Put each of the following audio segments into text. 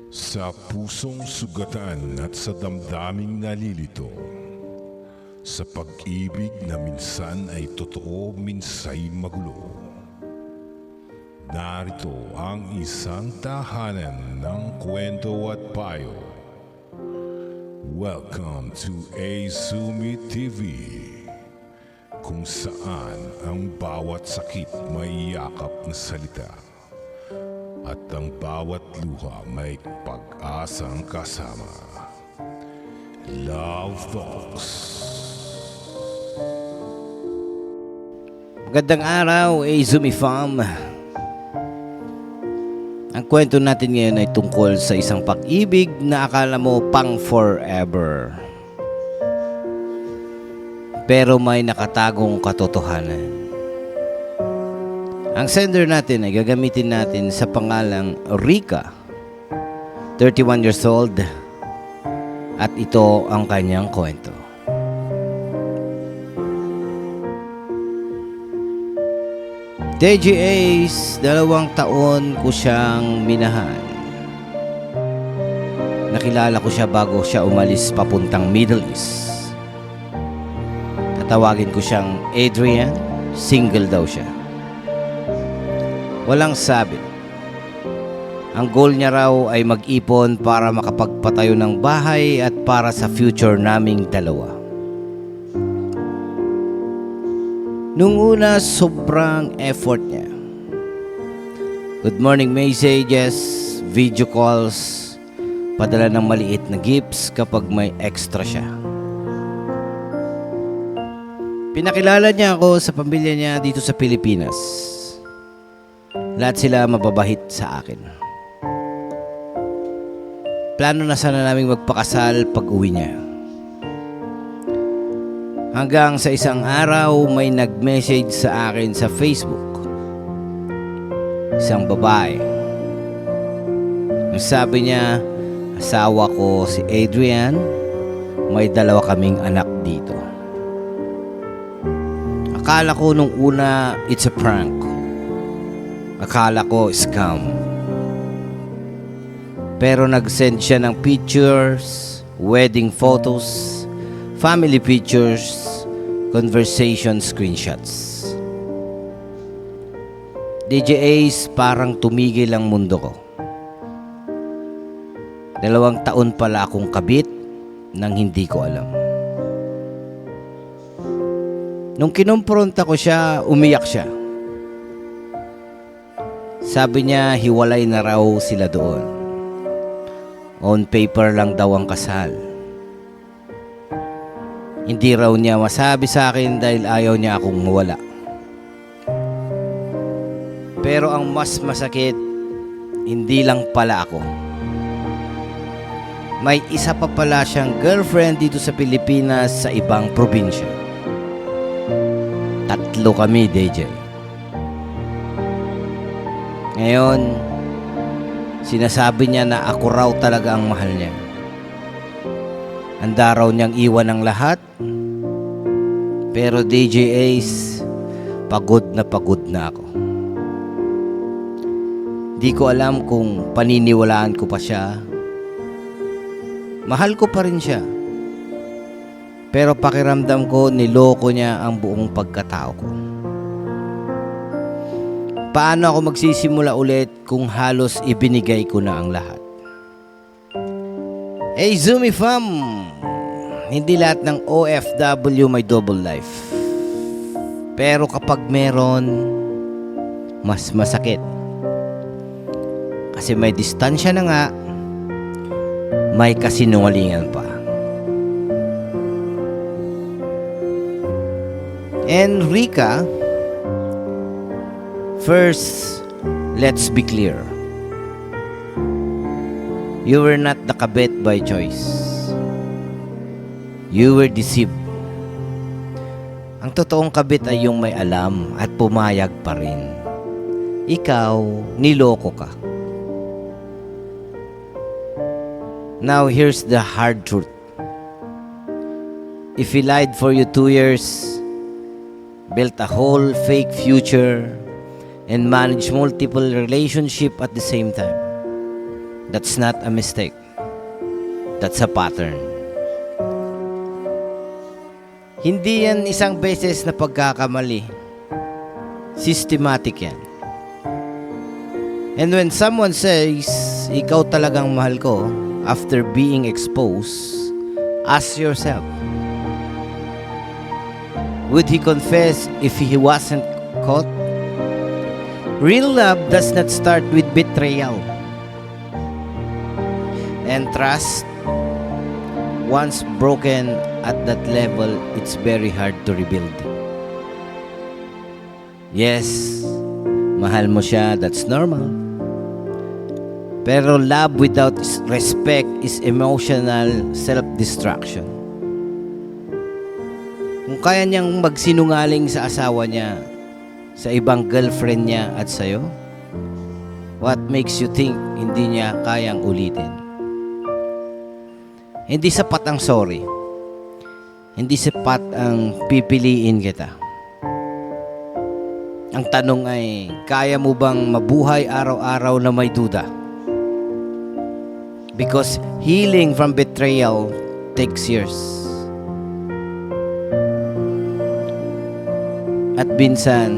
Sa pusong sugatan at sa damdaming nalilito, sa pag-ibig na minsan ay totoo, minsay magulo. Narito ang isang tahanan ng kwento at payo. Welcome to Azumi TV, kung saan ang bawat sakit may yakap na salita at ang bawat luha may pag-asang kasama. Love Talks. Magandang araw, Azumi Fam. Ang kwento natin ngayon ay tungkol sa isang pag-ibig na akala mo pang forever. Pero may nakatagong katotohanan. Ang sender natin ay gagamitin natin sa pangalang Rika, 31 years old, at ito ang kanyang kwento. DJ Ace, 2 taon ko siyang minahan. Nakilala ko siya bago siya umalis papuntang Middle East. Tatawagin ko siyang Adrian, single daw siya. Walang sabit. Ang goal niya raw ay mag-ipon para makapagpatayo ng bahay at para sa future naming dalawa. Nung una, sobrang effort niya. Good morning messages, video calls, padala ng maliit na gifts kapag may extra siya. Pinakilala niya ako sa pamilya niya dito sa Pilipinas. Lahat sila mababahit sa akin. Plano na sana naming magpakasal pag uwi niya. Hanggang sa isang araw may nag-message sa akin sa Facebook. Isang babae. Ang sabi niya, asawa ko si Adrian, may 2 kaming anak dito. Akala ko nung una it's a prank. Akala ko scam. Pero nag-send siya ng pictures, wedding photos, family pictures, conversation screenshots. DJ Ace, parang tumigil ang mundo ko. 2 taon pala akong kabit nang hindi ko alam. Nung kinumpronta ko siya, umiyak siya. Sabi niya hiwalay na raw sila doon. On paper lang daw ang kasal. Hindi raw niya masabi sa akin dahil ayaw niya akong mawala. Pero ang mas masakit, hindi lang pala ako. May isa pa pala siyang girlfriend dito sa Pilipinas sa ibang probinsya. 3 kami, DJ. Ngayon, sinasabi niya na ako raw talaga ang mahal niya. Handa raw niyang iwan ang lahat. Pero DJ Ace, pagod na ako. Di ko alam kung paniniwalaan ko pa siya. Mahal ko pa rin siya. Pero pakiramdam ko niloko niya ang buong pagkatao ko. Paano ako magsisimula ulit kung halos ibinigay ko na ang lahat? Azumi Fam, hindi lahat ng OFW may double life. Pero kapag meron, mas masakit. Kasi may distansya na nga, may kasinungalingan pa. Enrica, first, let's be clear. You were not the kabit by choice. You were deceived. Ang totoong kabit ay yung may alam at pumayag pa rin. Ikaw, niloko ka. Now here's the hard truth. If he lied for you 2 years, built a whole fake future, and managed multiple relationships at the same time, That's not a mistake. That's a pattern. Hindi yan isang beses na pagkakamali. Systematic yan. And when someone says, ikaw talagang mahal ko, after being exposed, ask yourself, would he confess if he wasn't caught? Real love does not start with betrayal. And trust, once broken at that level, it's very hard to rebuild. Yes, mahal mo siya, that's normal. Pero love without respect is emotional self-destruction. Kung kaya niyang magsinungaling sa asawa niya, sa ibang girlfriend niya at sa'yo, what makes you think hindi niya kayang ulitin? Hindi sapat ang sorry. Hindi sapat ang pipiliin kita. Ang tanong ay, kaya mo bang mabuhay araw-araw na may duda? Because healing from betrayal takes years. At minsan,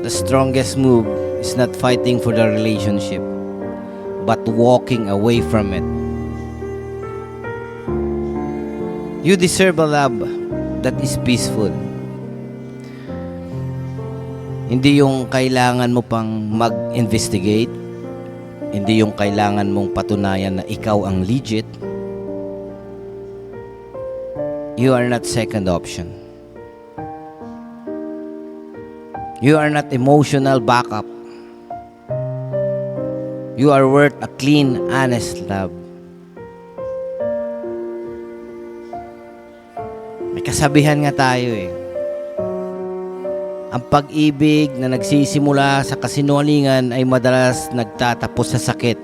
the strongest move is not fighting for the relationship, but walking away from it. You deserve a love that is peaceful. Hindi yung kailangan mo pang mag-investigate. Hindi yung kailangan mong patunayan na ikaw ang legit. You are not second option. You are not emotional backup. You are worth a clean, honest love. May kasabihan nga tayo eh. Ang pag-ibig na nagsisimula sa kasinungalingan ay madalas nagtatapos sa sakit.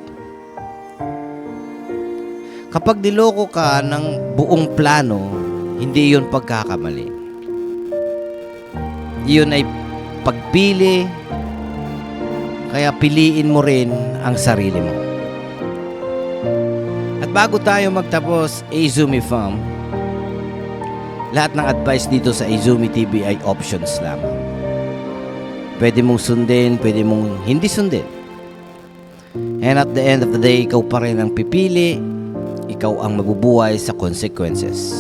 Kapag niloko ka ng buong plano, hindi yun pagkakamali. Yun ay pagpili, kaya piliin mo rin ang sarili mo. At bago tayo magtapos, Izumi Fam, lahat ng advice dito sa Izumi TV ay options lamang. Pwede mong sundin, pwede mong hindi sundin. And at the end of the day, ikaw pa rin ang pipili, ikaw ang mabubuhay sa consequences.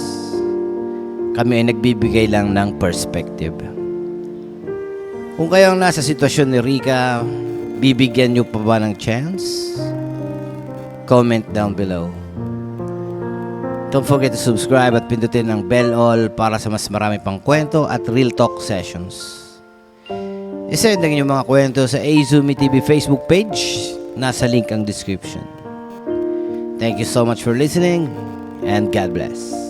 Kami ay nagbibigay lang ng perspective. Kung kayong nasa sitwasyon ni Rica, bibigyan nyo pa ba ng chance? Comment down below. Don't forget to subscribe at pindutin ang bell all para sa mas marami pang kwento at real talk sessions. I-send ang inyong mga kwento sa Izumi TV Facebook page. Nasa link ang description. Thank you so much for listening and God bless.